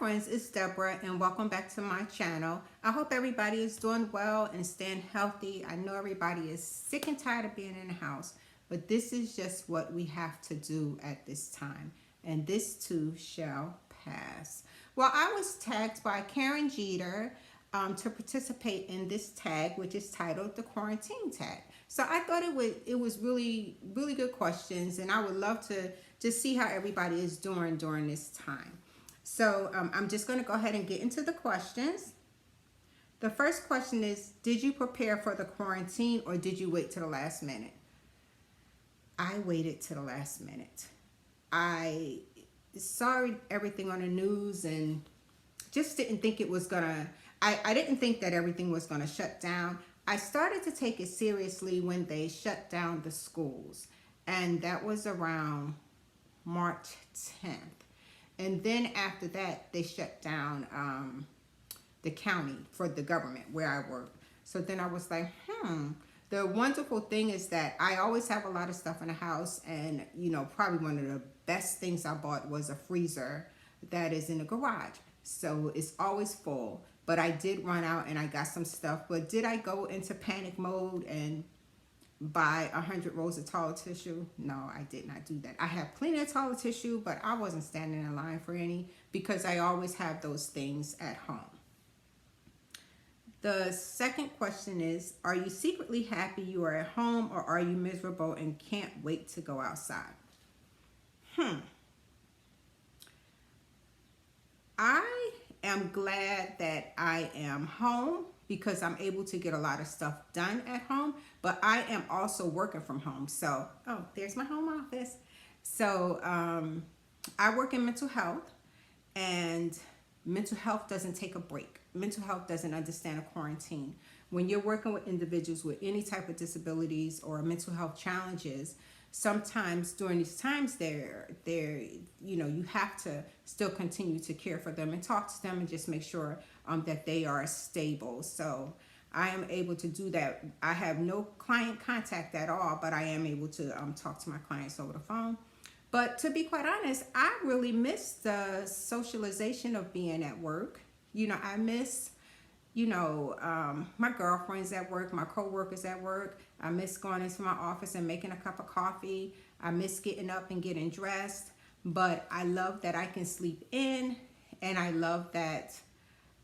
friends, it's Deborah and welcome back to my channel. I hope everybody is doing well and staying healthy. I know everybody is sick and tired of being in the house, but this is just what we have to do at this time, and this too shall pass. Well, I was tagged by Karen Jeter to participate in this tag, which is titled the quarantine tag. So I thought it was really good questions, and I would love to just see how everybody is doing during this time. So I'm just going to go ahead and get into the questions. The first question is, did you prepare for the quarantine or did you wait to the last minute? I waited to the last minute. I saw everything on the news and just didn't think it was gonna, I didn't think that everything was gonna shut down. I started to take it seriously when they shut down the schools, and that was around March 10th. And then after that, they shut down the county for the government where I work. So then I was like, The wonderful thing is that I always have a lot of stuff in the house, and probably one of the best things I bought was a freezer that is in the garage. So it's always full. But I did run out and I got some stuff. But did I go into panic mode and buy 100 rolls of toilet tissue? No, I did not do that. I have plenty of toilet tissue, but I wasn't standing in line for any because I always have those things at home. The second question is, are you secretly happy you are at home, or are you miserable and can't wait to go outside? I am glad that I am home because I'm able to get a lot of stuff done at home, but I am also working from home. So, there's my home office. So, I work in mental health, and mental health doesn't take a break. Mental health doesn't understand a quarantine. When you're working with individuals with any type of disabilities or mental health challenges, sometimes during these times you have to still continue to care for them and talk to them and just make sure that they are stable. So I am able to do that. I have no client contact at all, but I am able to talk to my clients over the phone. But to be quite honest, I really miss the socialization of being at work. I miss my girlfriends at work, my co-workers at work. I miss going into my office and making a cup of coffee. I miss getting up and getting dressed. But I love that I can sleep in, and I love that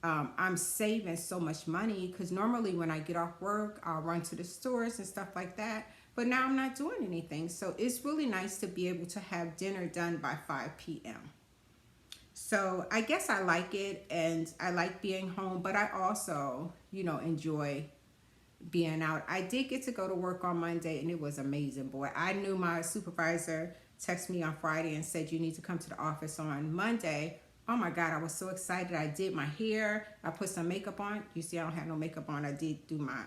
I'm saving so much money, because normally when I get off work, I'll run to the stores and stuff like that. But now I'm not doing anything. So it's really nice to be able to have dinner done by 5 p.m. So I guess I like it, and I like being home, but I also, enjoy being out. I did get to go to work on Monday, and it was amazing, boy. I knew my supervisor texted me on Friday and said, you need to come to the office on Monday. Oh my God, I was so excited. I did my hair. I put some makeup on. You see, I don't have no makeup on. I did do my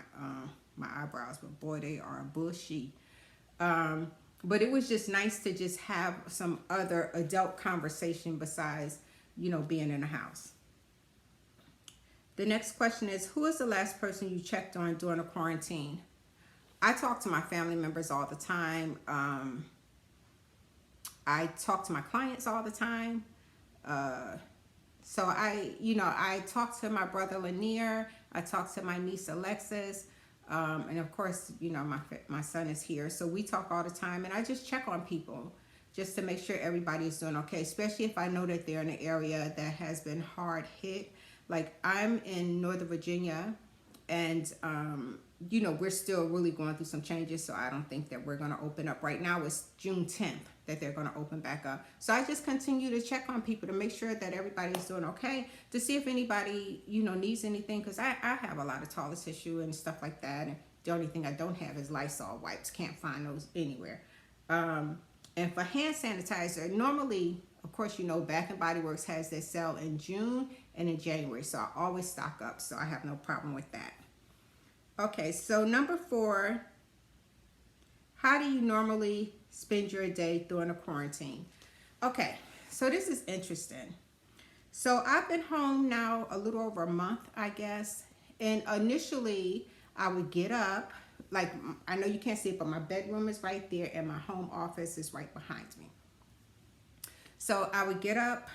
eyebrows, but boy, they are bushy. But it was just nice to just have some other adult conversation besides, being in the house. The next question is, who is the last person you checked on during the quarantine? I talk to my family members all the time. I talk to my clients all the time. So I talk to my brother Lanier. I talk to my niece Alexis. And of course, my son is here. So we talk all the time, and I just check on people just to make sure everybody is doing okay, especially if I know that they're in an area that has been hard hit. Like, I'm in Northern Virginia, and we're still really going through some changes, so I don't think that we're going to open up right now. It's June 10th that they're going to open back up. So I just continue to check on people to make sure that everybody's doing okay, to see if anybody, needs anything, because I have a lot of toilet tissue and stuff like that, and the only thing I don't have is Lysol wipes. Can't find those anywhere. And for hand sanitizer, normally, of course, Bath and Body Works has their sale in June and in January, so I always stock up, so I have no problem with that. Okay, so number 4, how do you normally spend your day during a quarantine? Okay, so this is interesting. So I've been home now a little over a month, I guess, and initially I would get up. Like, I know you can't see it, but my bedroom is right there and my home office is right behind me. So I would get up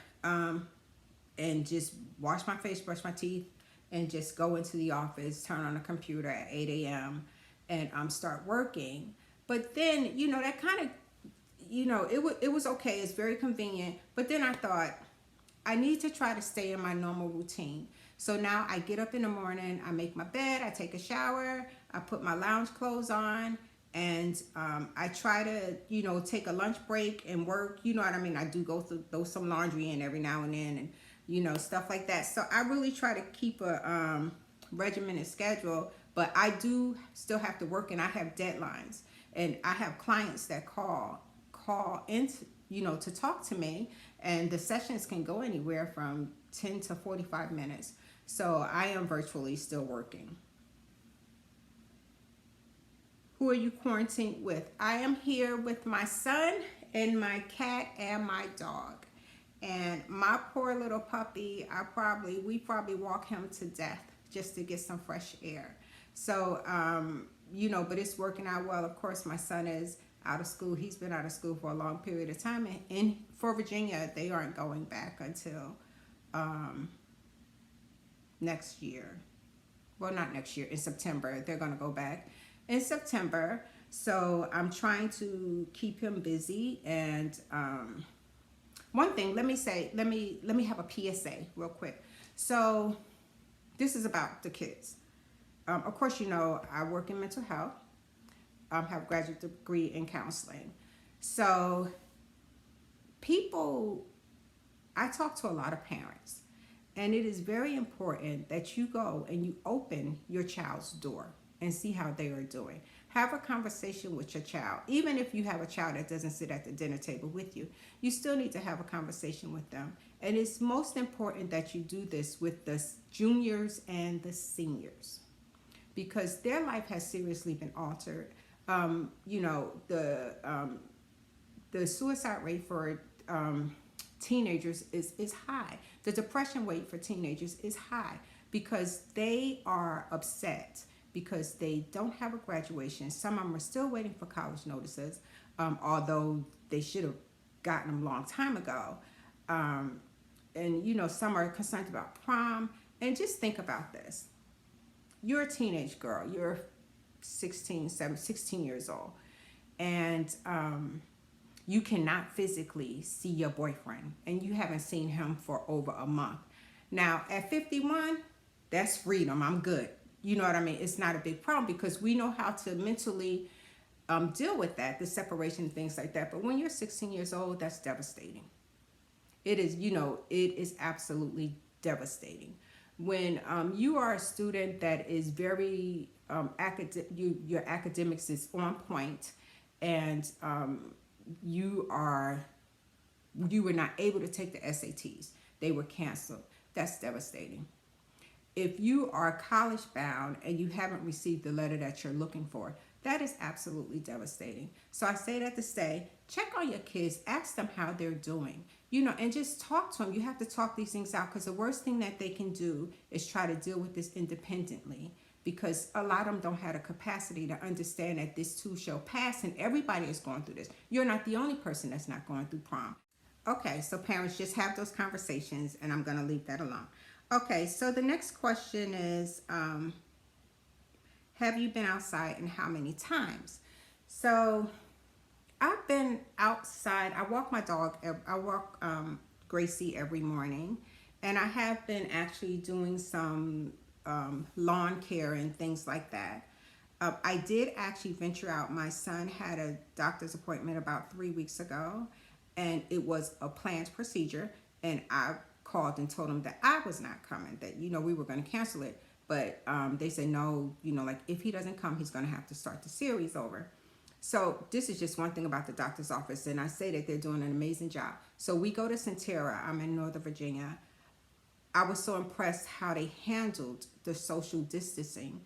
and just wash my face, brush my teeth, and just go into the office, turn on the computer at 8 a.m. and start working. But then, that kind of, it was okay. It's very convenient. But then I thought, I need to try to stay in my normal routine. So now I get up in the morning, I make my bed, I take a shower, I put my lounge clothes on, and I try to, take a lunch break and work. You know what I mean? I do go throw some laundry in every now and then, and stuff like that. So I really try to keep a regimented schedule, but I do still have to work, and I have deadlines, and I have clients that call in, to talk to me, and the sessions can go anywhere from 10 to 45 minutes. So I am virtually still working. Who are you quarantined with? I am here with my son and my cat and my dog. And my poor little puppy, we probably walk him to death just to get some fresh air. So, but it's working out well. Of course, my son is out of school. He's been out of school for a long period of time. And for Virginia, they aren't going back until next year. Well, not next year, in September. They're going to go back in September. So I'm trying to keep him busy. And one thing, let me have a PSA real quick. So this is about the kids. Of course, I work in mental health. I have a graduate degree in counseling. So I talk to a lot of parents, and it is very important that you go and you open your child's door and see how they are doing. Have a conversation with your child. Even if you have a child that doesn't sit at the dinner table with you, you still need to have a conversation with them. And it's most important that you do this with the juniors and the seniors, because their life has seriously been altered. The suicide rate for teenagers is high. The depression rate for teenagers is high because they are upset because they don't have a graduation. Some of them are still waiting for college notices, although they should have gotten them a long time ago. And some are concerned about prom. And just think about this. You're a teenage girl. You're 16 years old. And you cannot physically see your boyfriend. And you haven't seen him for over a month. Now, at 51, that's freedom. I'm good. You know what I mean? It's not a big problem because we know how to mentally deal with that, the separation and things like that. But when you're 16 years old, that's devastating. It is, it is absolutely devastating. When you are a student that is very your academics is on point, and you were not able to take the SATs, they were canceled. That's devastating. If you are college bound and you haven't received the letter that you're looking for, that is absolutely devastating. So I say that to say, check on your kids, ask them how they're doing, and just talk to them. You have to talk these things out, because the worst thing that they can do is try to deal with this independently, because a lot of them don't have the capacity to understand that this too shall pass, and everybody is going through this. You're not the only person that's not going through prom. Okay, so parents, just have those conversations, and I'm going to leave that alone. Okay, so the next question is, have you been outside and how many times? So I've been outside. I walk my dog. I walk Gracie every morning, and I have been actually doing some lawn care and things like that. I did actually venture out. My son had a doctor's appointment about 3 weeks ago, and it was a planned procedure, and I called and told him that I was not coming, that we were going to cancel it, but they said no, like if he doesn't come, he's going to have to start the series over. So this is just one thing about the doctor's office, and I say that they're doing an amazing job. So we go to Centera. I'm in Northern Virginia. I was so impressed how they handled the social distancing.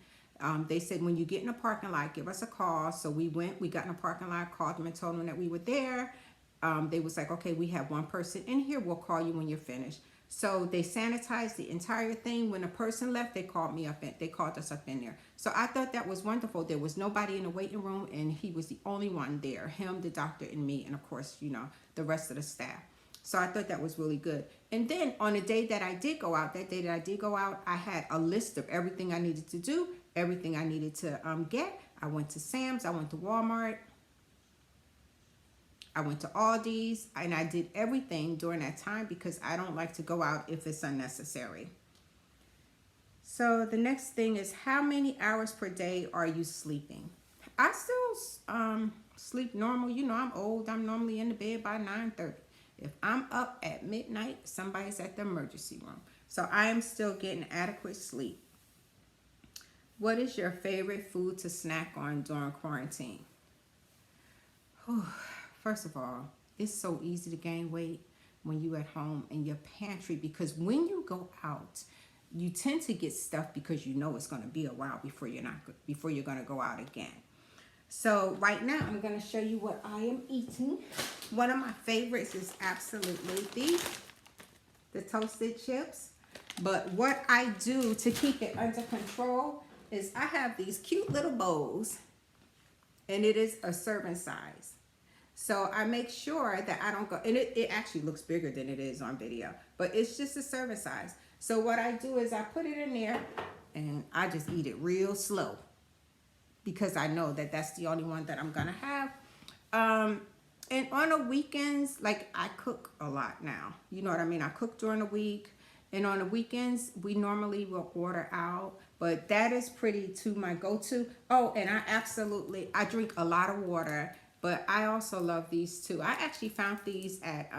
They said, when you get in the parking lot, give us a call. So we got in the parking lot, called them and told them that we were there. They was like, okay, we have one person in here. We'll call you when you're finished. So they sanitized the entire thing. When a person left, they called us up in there. So I thought that was wonderful. There was nobody in the waiting room, and he was the only one there, him, the doctor, and me, and of course, the rest of the staff. So I thought that was really good. And then on the day that I did go out, that day that I did go out, I had a list of everything I needed to do, everything I needed to get. I went to Sam's, I went to Walmart, I went to Aldi's, and I did everything during that time because I don't like to go out if it's unnecessary. So the next thing is, how many hours per day are you sleeping? I still sleep normal. You know, I'm old. I'm normally in the bed by 9:30. If I'm up at midnight, somebody's at the emergency room. So I am still getting adequate sleep. What is your favorite food to snack on during quarantine? First of all, it's so easy to gain weight when you at home in your pantry, because when you go out, you tend to get stuff because you know it's going to be a while before you're going to go out again. So right now I'm going to show you what I am eating. One of my favorites is absolutely the toasted chips. But what I do to keep it under control is I have these cute little bowls, and it is a serving size. So I make sure that I don't go, and it actually looks bigger than it is on video, but it's just a serving size. So what I do is I put it in there and I just eat it real slow because I know that that's the only one that I'm gonna have. And on the weekends, like, I cook a lot now. You know what I mean? I cook during the week, and on the weekends we normally will order out, but that is pretty to my go-to. Oh, and I drink a lot of water, but I also love these too. I actually found these at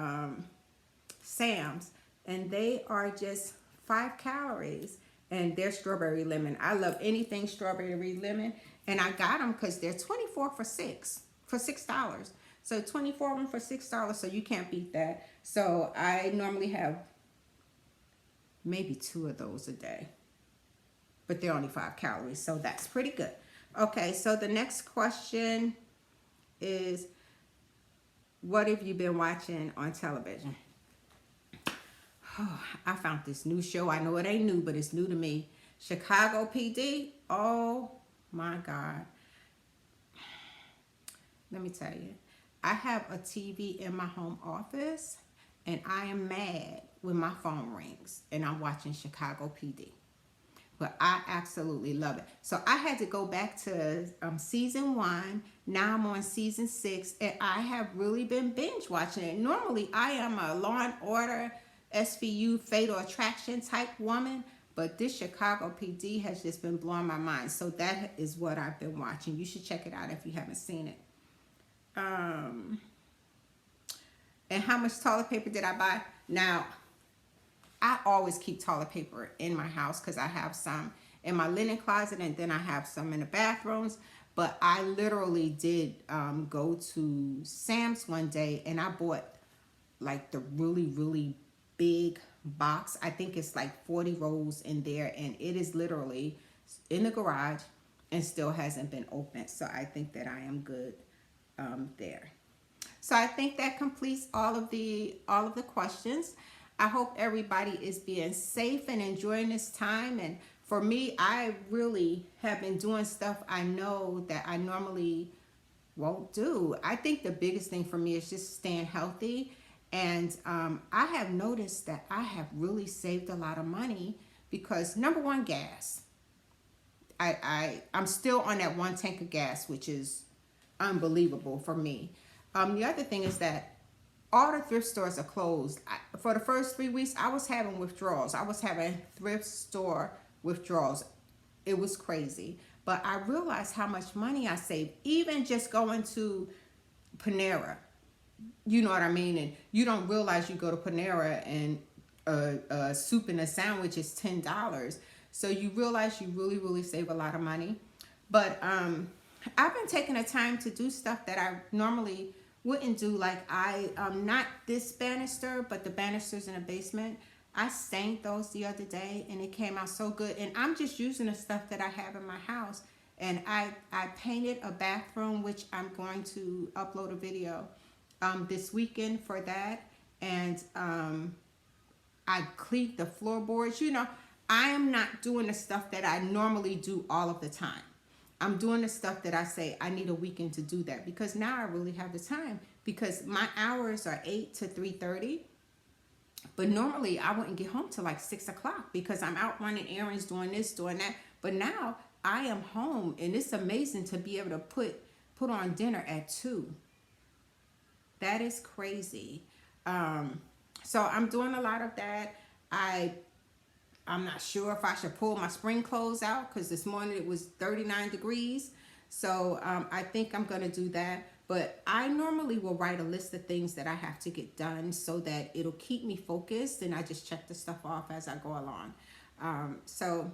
Sam's, and they are just 5 calories, and they're strawberry lemon. I love anything strawberry lemon, and I got them because they're 24 for $6. So 24 of them for $6, so you can't beat that. So I normally have maybe 2 of those a day, but they're only 5 calories, so that's pretty good. Okay, so the next question is, what have you been watching on television? Oh, I found this new show. I know it ain't new, but it's new to me. Chicago PD. Oh my God. Let me tell you, I have a TV in my home office, and I am mad when my phone rings and I'm watching Chicago PD. But I absolutely love it. So I had to go back to season 1. Now I'm on season 6, and I have really been binge watching it. Normally, I am a Law and Order, SVU, Fatal Attraction type woman, but this Chicago PD has just been blowing my mind. So that is what I've been watching. You should check it out if you haven't seen it. And how much toilet paper did I buy? Now, I always keep toilet paper in my house because I have some in my linen closet, and then I have some in the bathrooms. But I literally did go to Sam's one day, and I bought like the really, really big box. I think it's like 40 rolls in there, and it is literally in the garage and still hasn't been opened. So I think that I am good there. So I think that completes all of the questions. I hope everybody is being safe and enjoying this time. And for me, I really have been doing stuff I know that I normally won't do. I think the biggest thing for me is just staying healthy. And I have noticed that I have really saved a lot of money because, number one, gas. I'm still on that 1 tank of gas, which is unbelievable for me. The other thing is that all the thrift stores are closed. For the first 3 weeks, I was having withdrawals. I was having thrift store withdrawals. It was crazy. But I realized how much money I saved, even just going to Panera. You know what I mean? And you don't realize you go to Panera and a soup and a sandwich is $10. So you realize you really, really save a lot of money. But I've been taking the time to do stuff that I normally wouldn't do. Like, not this banister, but the banisters in the basement. I stained those the other day, and it came out so good. And I'm just using the stuff that I have in my house. And I painted a bathroom, which I'm going to upload a video this weekend for that. And I cleaned the floorboards. You know, I am not doing the stuff that I normally do all of the time. I'm doing the stuff that I say I need a weekend to do that, because now I really have the time, because my hours are 8 to 3:30, But normally I wouldn't get home till like 6 o'clock because I'm out running errands, doing this, doing that. But now I am home, and it's amazing to be able to put on dinner at 2. That is crazy. So I'm doing a lot of that. I'm not sure if I should pull my spring clothes out because this morning it was 39 degrees. So I think I'm going to do that. But I normally will write a list of things that I have to get done so that it'll keep me focused, and I just check the stuff off as I go along. So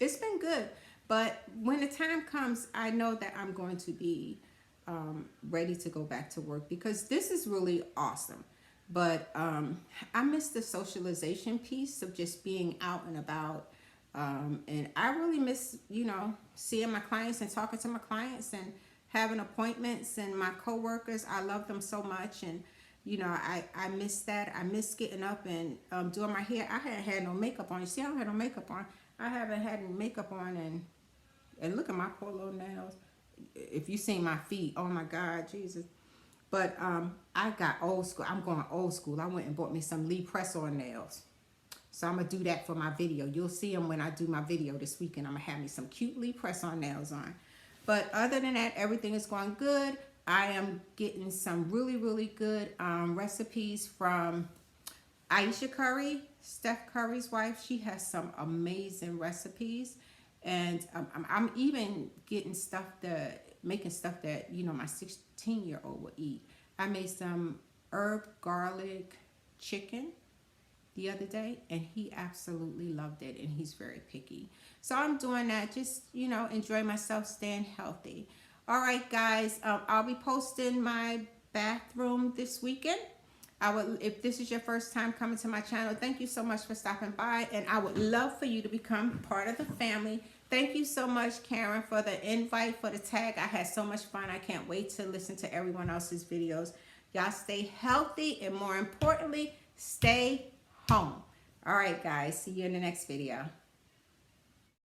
it's been good. But when the time comes, I know that I'm going to be ready to go back to work because this is really awesome. But I miss the socialization piece of just being out and about. And I really miss, seeing my clients and talking to my clients and having appointments, and my coworkers. I love them so much. And, I miss that. I miss getting up and doing my hair. I hadn't had no makeup on. You see, I don't have no makeup on. I haven't had any makeup on, and look at my poor little nails. If you see my feet, oh my God, Jesus. But I got old school. I'm going old school. I went and bought me some Lee press-on nails. So I'm going to do that for my video. You'll see them when I do my video this weekend. I'm going to have me some cute Lee press-on nails on. But other than that, everything is going good. I am getting some really, really good recipes from Aisha Curry, Steph Curry's wife. She has some amazing recipes. And I'm even getting making stuff that, my 16-year-old will eat. I made some herb garlic chicken the other day, and he absolutely loved it, and he's very picky. So I'm doing that, just, enjoy myself, staying healthy. All right, guys, I'll be posting my bathroom this weekend. If this is your first time coming to my channel, thank you so much for stopping by, and I would love for you to become part of the family. Thank you so much, Karen, for the invite, for the tag. I had so much fun. I can't wait to listen to everyone else's videos. Y'all stay healthy, and more importantly, stay home. All right, guys. See you in the next video.